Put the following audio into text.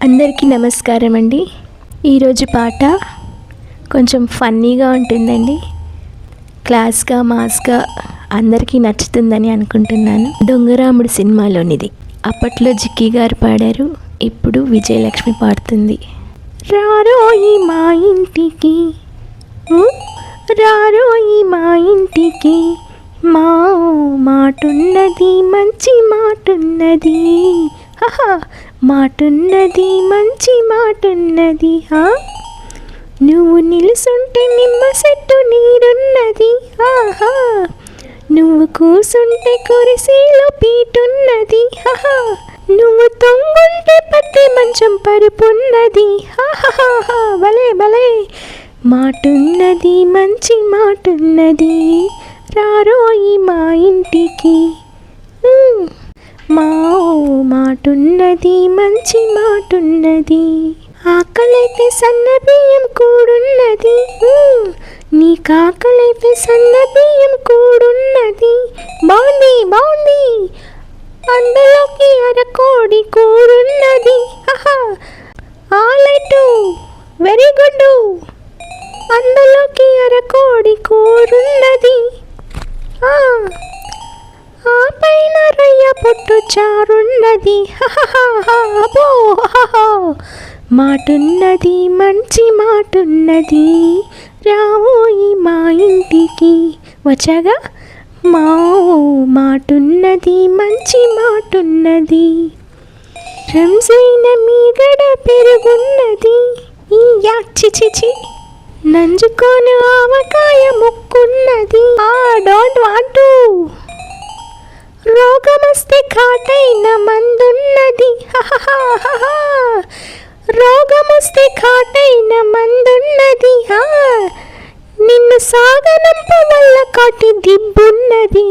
అందరికీ నమస్కారం అండి. ఈరోజు పాట కొంచెం ఫన్నీగా ఉంటుందండి. క్లాస్గా మాస్గా అందరికీ నచ్చుతుందని అనుకుంటున్నాను. దొంగరాముడు సినిమాలోనిది. అప్పట్లో జిక్కి గారు పాడారు, ఇప్పుడు విజయలక్ష్మి పాడుతుంది. రారోయి మా ఇంటికి, రారోయి మా ఇంటికి, మా మాటున్నది మంచి మాటున్నది, మాటున్నది మంచి మాటున్నది. నువ్వు నిలుసుంటే నిమ్మ చెట్టు నీరున్నది, నువ్వు కూసుంటే కురిసీలో పీటున్నది, నువ్వు తొంగుంటే పట్టి మంచం పరుపున్నది. భలే భలే మాటున్నది మంచి మాటున్నది, రారోయి మా ఇంటికి, మా మాటున్నది మంచి మాటున్నది. ఆకలైతే సన్న బియ్యం కూడున్నది, నీ కాకలైతే సన్న బియ్యం కూడున్నది. బాగుంది బాగుంది, అందులోకి అరకోడి కూరున్నది. ఆలైటు వెరీ గుడ్, అందులోకి అరకోడి కూరున్నది. ఆ పైన రొయ్య పొట్టు చారున్నది. మాటున్నది మంచి మాటున్నది, రావోయి మా ఇంటికి. వచ్చాగా మా మాటున్నది మంచి మాటున్నది. రంజైన మీగడ పెరుగున్నది, ఈ యాచిచిచి నంజుకోను ఆవకాయ ముక్కున్నది. Don't want to. రోగమస్తే ఘాటైన మందున్నది, రోగమస్తే ఘాటైన మందున్నది. నిన్ను సాగనంప వల్ల కాటి దిబ్బున్నది.